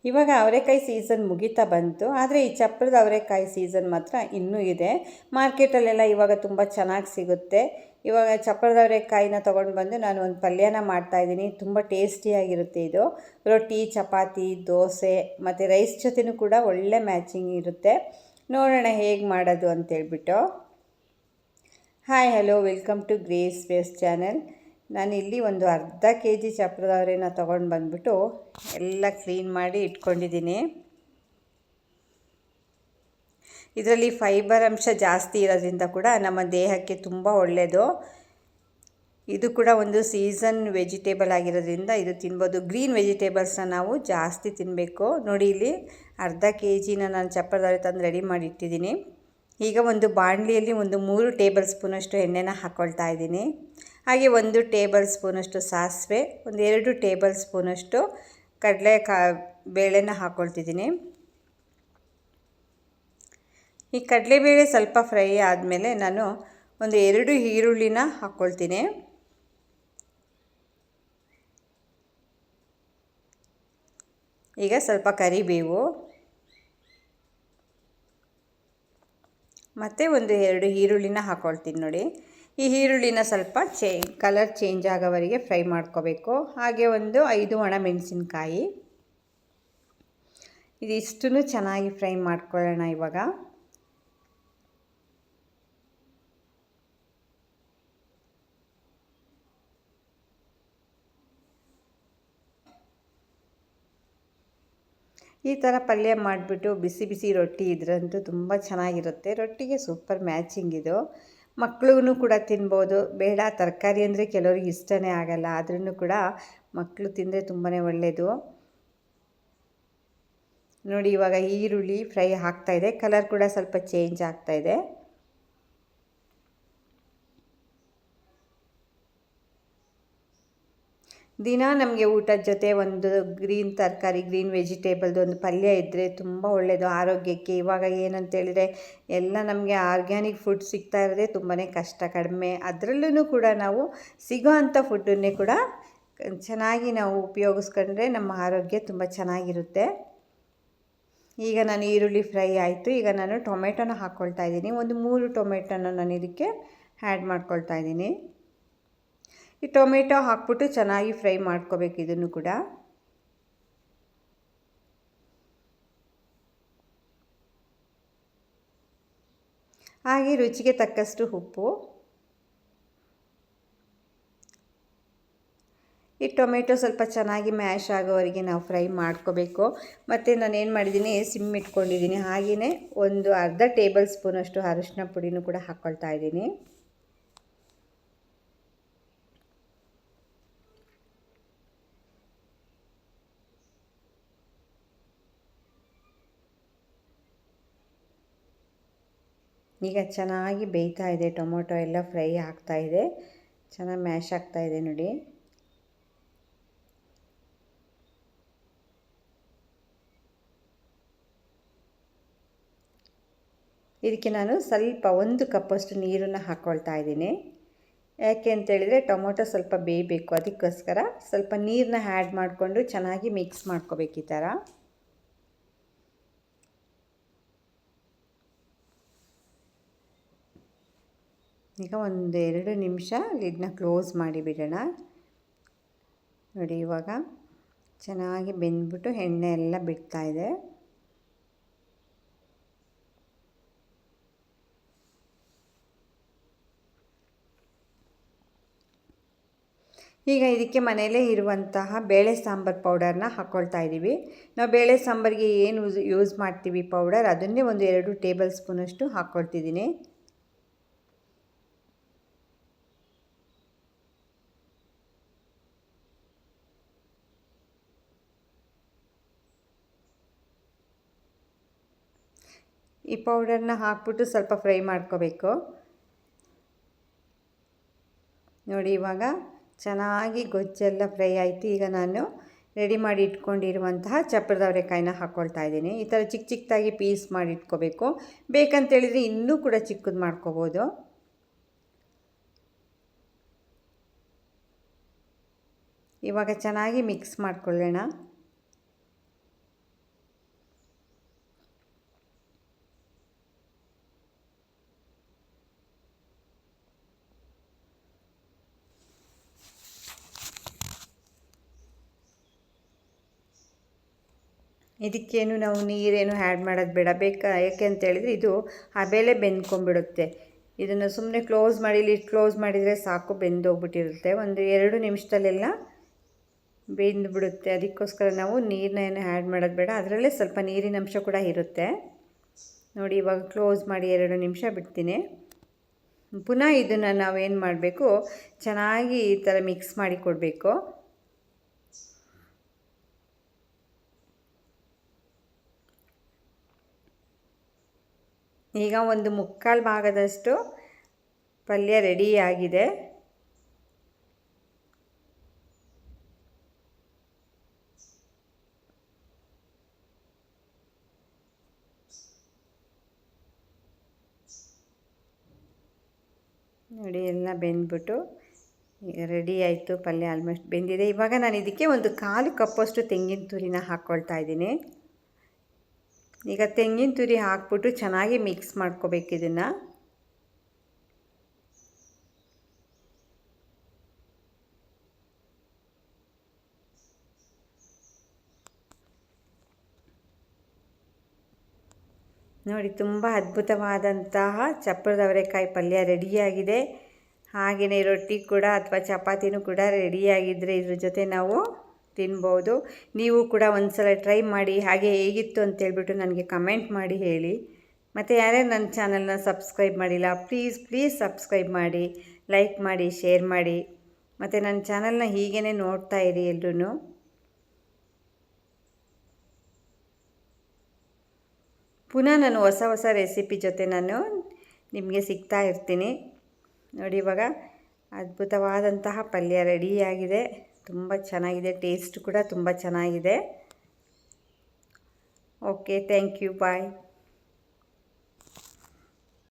ಇವಾಗ ಅವರೆಕಾಯಿ ಸೀಸನ್ ಮುಗಿತಾ ಬಂತು. ಆದರೆ ಈ ಚಪ್ಪರದ ಅವರೆಕಾಯಿ ಸೀಸನ್ ಮಾತ್ರ ಇನ್ನೂ ಇದೆ. ಮಾರ್ಕೆಟಲ್ಲೆಲ್ಲ ಇವಾಗ ತುಂಬ ಚೆನ್ನಾಗಿ ಸಿಗುತ್ತೆ. ಇವಾಗ ಚಪ್ಪರದ ಅವರೆಕಾಯಿನ ತೊಗೊಂಡು ಬಂದು ನಾನು ಒಂದು ಪಲ್ಯನ ಮಾಡ್ತಾಯಿದ್ದೀನಿ. ತುಂಬ ಟೇಸ್ಟಿಯಾಗಿರುತ್ತೆ ಇದು. ರೊಟ್ಟಿ, ಚಪಾತಿ, ದೋಸೆ ಮತ್ತು ರೈಸ್ ಜೊತೆನೂ ಕೂಡ ಒಳ್ಳೆ ಮ್ಯಾಚಿಂಗ್ ಇರುತ್ತೆ. ನೋಡೋಣ ಹೇಗೆ ಮಾಡೋದು ಅಂತೇಳ್ಬಿಟ್ಟು. Hi hello, welcome to Grace Ways channel. ನಾನಿಲ್ಲಿ ಒಂದು ಅರ್ಧ kg ಚಪ್ಪರದ ಅವರೆನ ತೊಗೊಂಡು ಬಂದುಬಿಟ್ಟು ಎಲ್ಲ ಕ್ಲೀನ್ ಮಾಡಿ ಇಟ್ಕೊಂಡಿದ್ದೀನಿ. ಇದರಲ್ಲಿ ಫೈಬರ್ ಅಂಶ ಜಾಸ್ತಿ ಇರೋದ್ರಿಂದ ಕೂಡ ನಮ್ಮ ದೇಹಕ್ಕೆ ತುಂಬ ಒಳ್ಳೆಯದು. ಇದು ಕೂಡ ಒಂದು ಸೀಸನ್ ವೆಜಿಟೇಬಲ್ ಆಗಿರೋದ್ರಿಂದ ಇದು ತಿನ್ಬೋದು. ಗ್ರೀನ್ ವೆಜಿಟೇಬಲ್ಸ್ನ ನಾವು ಜಾಸ್ತಿ ತಿನ್ನಬೇಕು. ನೋಡಿ, ಇಲ್ಲಿ ಅರ್ಧ kgನ ನಾನು ಚಪ್ಪರದ ಅವರೆ ತಂದು ರೆಡಿ ಮಾಡಿ ಇಟ್ಟಿದ್ದೀನಿ. ಈಗ ಒಂದು ಬಾಣಲಿಯಲ್ಲಿ ಒಂದು 3 ಟೇಬಲ್ ಸ್ಪೂನಷ್ಟು ಎಣ್ಣೆನ ಹಾಕ್ಕೊಳ್ತಾ ಇದ್ದೀನಿ. ಹಾಗೆ 1 ಟೇಬಲ್ ಸ್ಪೂನಷ್ಟು ಸಾಸಿವೆ, ಒಂದು 2 ಟೇಬಲ್ ಸ್ಪೂನಷ್ಟು ಬೇಳೆನ ಹಾಕ್ಕೊಳ್ತಿದ್ದೀನಿ. ಈ ಕಡಲೆಬೇಳೆ ಸ್ವಲ್ಪ ಫ್ರೈ ಆದಮೇಲೆ ನಾನು ಒಂದು 2 ಈರುಳ್ಳಿನ ಹಾಕ್ಕೊಳ್ತೀನಿ. ಈಗ ಸ್ವಲ್ಪ ಕರಿಬೇವು ಮತ್ತು ಒಂದು 2 ಈರುಳ್ಳಿನ ಹಾಕ್ಕೊಳ್ತೀನಿ. ನೋಡಿ, ಈ ಈರುಳ್ಳಿನ ಸ್ವಲ್ಪ ಕಲರ್ ಚೇಂಜ್ ಆಗೋವರೆಗೆ ಫ್ರೈ ಮಾಡ್ಕೋಬೇಕು. ಹಾಗೆ ಒಂದು 5 ಒಣಮೆಣಸಿನ್ಕಾಯಿ, ಇದಿಷ್ಟನ್ನು ಚೆನ್ನಾಗಿ ಫ್ರೈ ಮಾಡ್ಕೊಳ್ಳೋಣ. ಇವಾಗ ಈ ಥರ ಪಲ್ಯ ಮಾಡಿಬಿಟ್ಟು ಬಿಸಿ ಬಿಸಿ ರೊಟ್ಟಿ ಇದ್ರಂತೂ ತುಂಬ ಚೆನ್ನಾಗಿರುತ್ತೆ. ರೊಟ್ಟಿಗೆ ಸೂಪರ್ ಮ್ಯಾಚಿಂಗ್ ಇದು. ಮಕ್ಳಿಗೂ ಕೂಡ ತಿನ್ಬೋದು. ಬೇಡ, ತರಕಾರಿ ಅಂದರೆ ಕೆಲವ್ರಿಗೆ ಇಷ್ಟನೇ ಆಗಲ್ಲ, ಆದ್ರೂ ಕೂಡ ಮಕ್ಕಳು ತಿಂದರೆ ತುಂಬಾ ಒಳ್ಳೆಯದು. ನೋಡಿ, ಇವಾಗ ಈರುಳ್ಳಿ ಫ್ರೈ ಆಗ್ತಾಯಿದೆ, ಕಲರ್ ಕೂಡ ಸ್ವಲ್ಪ ಚೇಂಜ್ ಆಗ್ತಾಯಿದೆ. ದಿನ ನಮಗೆ ಊಟದ ಜೊತೆ ಒಂದು ಗ್ರೀನ್ ತರಕಾರಿ, ಗ್ರೀನ್ ವೆಜಿಟೇಬಲ್ದು ಒಂದು ಪಲ್ಯ ಇದ್ದರೆ ತುಂಬ ಒಳ್ಳೆಯದು ಆರೋಗ್ಯಕ್ಕೆ. ಇವಾಗ ಏನಂತೇಳಿದರೆ ಎಲ್ಲ ನಮಗೆ ಆರ್ಗ್ಯಾನಿಕ್ ಫುಡ್ ಸಿಗ್ತಾ ಇರೋದೇ ತುಂಬಾ ಕಷ್ಟ, ಕಡಿಮೆ. ಅದರಲ್ಲೂ ಕೂಡ ನಾವು ಸಿಗೋ ಅಂಥ ಫುಡ್ಡನ್ನೇ ಕೂಡ ಚೆನ್ನಾಗಿ ನಾವು ಉಪಯೋಗಿಸ್ಕೊಂಡ್ರೆ ನಮ್ಮ ಆರೋಗ್ಯ ತುಂಬ ಚೆನ್ನಾಗಿರುತ್ತೆ. ಈಗ ನಾನು ಈರುಳ್ಳಿ ಫ್ರೈ ಆಯಿತು. ಈಗ ನಾನು ಟೊಮೆಟೊನ ಹಾಕ್ಕೊಳ್ತಾ ಇದ್ದೀನಿ. ಒಂದು 3 ಟೊಮೆಟೊನ ನಾನು ಇದಕ್ಕೆ ಆ್ಯಡ್ ಮಾಡ್ಕೊಳ್ತಾ ಇದ್ದೀನಿ. ಈ ಟೊಮೆಟೊ ಹಾಕ್ಬಿಟ್ಟು ಚೆನ್ನಾಗಿ ಫ್ರೈ ಮಾಡ್ಕೋಬೇಕು ಇದನ್ನು ಕೂಡ. ಹಾಗೆ ರುಚಿಗೆ ತಕ್ಕಷ್ಟು ಉಪ್ಪು. ಈ ಟೊಮೆಟೊ ಸ್ವಲ್ಪ ಚೆನ್ನಾಗಿ ಮ್ಯಾಶ್ ಆಗೋವರೆಗೆ ನಾವು ಫ್ರೈ ಮಾಡ್ಕೋಬೇಕು. ಮತ್ತು ನಾನೇನು ಮಾಡಿದ್ದೀನಿ, ಸಿಮ್ ಇಟ್ಕೊಂಡಿದ್ದೀನಿ. ಹಾಗೆಯೇ ಒಂದು ಅರ್ಧ ಟೇಬಲ್ ಸ್ಪೂನಷ್ಟು ಅರಿಶಿನ ಪುಡಿನೂ ಕೂಡ ಹಾಕ್ಕೊಳ್ತಾ ಇದ್ದೀನಿ. ಈಗ ಚೆನ್ನಾಗಿ ಬೇಯ್ತಾ ಇದೆ. ಟೊಮೊಟೊ ಎಲ್ಲ ಫ್ರೈ ಆಗ್ತಾಯಿದೆ, ಚೆನ್ನಾಗಿ ಮ್ಯಾಶ್ ಆಗ್ತಾಯಿದೆ. ನೋಡಿ, ಇದಕ್ಕೆ ನಾನು ಸ್ವಲ್ಪ 1 ಕಪ್ಪಷ್ಟು ನೀರನ್ನು ಹಾಕ್ಕೊಳ್ತಾ ಇದ್ದೀನಿ. ಯಾಕೆ ಅಂತೇಳಿದರೆ ಟೊಮೊಟೊ ಸ್ವಲ್ಪ ಬೇಯಬೇಕು, ಅದಕ್ಕೋಸ್ಕರ ಸ್ವಲ್ಪ ನೀರನ್ನ ಆ್ಯಡ್ ಮಾಡಿಕೊಂಡು ಚೆನ್ನಾಗಿ ಮಿಕ್ಸ್ ಮಾಡ್ಕೋಬೇಕು ಈ ಥರ. ಈಗ 1-2 ನಿಮಿಷ ಲಿಡ್ನ ಕ್ಲೋಸ್ ಮಾಡಿ ಬಿಡೋಣ. ನೋಡಿ, ಇವಾಗ ಚೆನ್ನಾಗಿ ಬೆಂದ್ಬಿಟ್ಟು ಎಣ್ಣೆ ಎಲ್ಲ ಬಿಡ್ತಾ ಇದೆ. ಈಗ ಇದಕ್ಕೆ ಮನೆಯಲ್ಲೇ ಇರುವಂತಹ ಬೇಳೆ ಸಾಂಬಾರು ಪೌಡರ್ನ ಹಾಕ್ಕೊಳ್ತಾ ಇದ್ದೀವಿ. ನಾವು ಬೇಳೆ ಸಾಂಬಾರಿಗೆ ಏನು ಯೂಸ್ ಮಾಡ್ತೀವಿ ಪೌಡರ್, ಅದನ್ನೇ ಒಂದು 2 ಟೇಬಲ್ ಸ್ಪೂನಷ್ಟು ಹಾಕ್ಕೊಳ್ತಿದ್ದೀನಿ. ಈ ಪೌಡರ್ನ ಹಾಕ್ಬಿಟ್ಟು ಸ್ವಲ್ಪ ಫ್ರೈ ಮಾಡ್ಕೋಬೇಕು. ನೋಡಿ, ಇವಾಗ ಚೆನ್ನಾಗಿ ಗೊಜ್ಜೆಲ್ಲ ಫ್ರೈ ಆಯಿತು. ಈಗ ನಾನು ರೆಡಿ ಮಾಡಿ ಇಟ್ಕೊಂಡಿರುವಂತಹ ಚಪ್ಪರದ ಅವರೆಕಾಯಿನ ಹಾಕ್ಕೊಳ್ತಾ ಇದ್ದೀನಿ. ಈ ಥರ ಚಿಕ್ಕ ಚಿಕ್ಕದಾಗಿ ಪೀಸ್ ಮಾಡಿ ಇಟ್ಕೋಬೇಕು. ಬೇಕಂತೇಳಿದರೆ ಇನ್ನೂ ಕೂಡ ಚಿಕ್ಕದು ಮಾಡ್ಕೋಬೋದು. ಇವಾಗ ಚೆನ್ನಾಗಿ ಮಿಕ್ಸ್ ಮಾಡ್ಕೊಳ್ಳೋಣ. ಇದಕ್ಕೇನು ನಾವು ನೀರೇನು ಆ್ಯಡ್ ಮಾಡೋದು ಬೇಡ. ಯಾಕೆ ಅಂತ ಹೇಳಿದರೆ ಇದು ಹಬೆಲೆ ಬೆಂದ್ಕೊಂಡ್ಬಿಡುತ್ತೆ. ಇದನ್ನು ಸುಮ್ಮನೆ ಕ್ಲೋಸ್ ಮಾಡಿ ಲಿಡ್ ಕ್ಲೋಸ್ ಮಾಡಿದರೆ ಸಾಕು, ಬೆಂದೋಗ್ಬಿಟ್ಟಿರುತ್ತೆ. ಒಂದು 2 ನಿಮಿಷದಲ್ಲೆಲ್ಲ ಬೆಂದುಬಿಡುತ್ತೆ. ಅದಕ್ಕೋಸ್ಕರ ನಾವು ನೀರನ್ನ ಏನು ಆ್ಯಡ್ ಮಾಡೋದು ಬೇಡ. ಅದರಲ್ಲೇ ಸ್ವಲ್ಪ ನೀರಿನ ಅಂಶ ಕೂಡ ಇರುತ್ತೆ. ನೋಡಿ, ಇವಾಗ ಕ್ಲೋಸ್ ಮಾಡಿ 2 ನಿಮಿಷ ಬಿಡ್ತೀನಿ. ಪುನಃ ಇದನ್ನು ನಾವೇನು ಮಾಡಬೇಕು, ಚೆನ್ನಾಗಿ ಈ ಥರ ಮಿಕ್ಸ್ ಮಾಡಿ ಕೊಡಬೇಕು. ಈಗ ಒಂದು 3/4 ಭಾಗದಷ್ಟು ಪಲ್ಯ ರೆಡಿಯಾಗಿದೆ. ನೋಡಿ, ಎಲ್ಲ ಬೆಂದ್ಬಿಟ್ಟು ಈಗ ರೆಡಿ ಆಯಿತು. ಪಲ್ಯ ಆಲ್ಮೋಸ್ಟ್ ಬೆಂದಿದೆ. ಇವಾಗ ನಾನು ಇದಕ್ಕೆ ಒಂದು 1/4 ಕಪ್ಪಷ್ಟು ತೆಂಗಿನ ತುರಿನ ಹಾಕ್ಕೊಳ್ತಾ ಇದ್ದೀನಿ. ಈಗ ತೆಂಗಿನ ತುರಿ ಹಾಕ್ಬಿಟ್ಟು ಚೆನ್ನಾಗಿ ಮಿಕ್ಸ್ ಮಾಡ್ಕೋಬೇಕು ಇದನ್ನು. ನೋಡಿ, ತುಂಬ ಅದ್ಭುತವಾದಂತಹ ಚಪ್ಪರದ ಅವರೆಕಾಯಿ ಪಲ್ಯ ರೆಡಿಯಾಗಿದೆ. ಹಾಗೆಯೇ ರೊಟ್ಟಿ ಕೂಡ ಅಥವಾ ಚಪಾತಿನೂ ಕೂಡ ರೆಡಿಯಾಗಿದ್ದರೆ ಇದ್ರ ಜೊತೆ ನಾವು ತಿನ್ಬೋದು. ನೀವು ಕೂಡ ಒಂದು ಸಲ ಟ್ರೈ ಮಾಡಿ, ಹಾಗೆ ಹೇಗಿತ್ತು ಅಂತೇಳ್ಬಿಟ್ಟು ನನಗೆ ಕಮೆಂಟ್ ಮಾಡಿ ಹೇಳಿ. ಮತ್ತು ಯಾರ್ಯಾರು ನನ್ನ ಚಾನಲ್ನ ಸಬ್ಸ್ಕ್ರೈಬ್ ಮಾಡಿಲ್ಲ, ಪ್ಲೀಸ್ ಸಬ್ಸ್ಕ್ರೈಬ್ ಮಾಡಿ, ಲೈಕ್ ಮಾಡಿ, ಶೇರ್ ಮಾಡಿ. ಮತ್ತು ನನ್ನ ಚಾನಲ್ನ ಹೀಗೇ ನೋಡ್ತಾ ಇರಿ ಎಲ್ರೂ. ಪುನಃ ನಾನು ಹೊಸ ರೆಸಿಪಿ ಜೊತೆ ನಾನು ನಿಮಗೆ ಸಿಗ್ತಾ ಇರ್ತೀನಿ. ನೋಡಿ, ಇವಾಗ ಅದ್ಭುತವಾದಂತಹ ಪಲ್ಯ ರೆಡಿಯಾಗಿದೆ. ತುಂಬ ಚೆನ್ನಾಗಿದೆ, ಟೇಸ್ಟ್ ಕೂಡ ತುಂಬ ಚೆನ್ನಾಗಿದೆ. Okay, thank you, bye.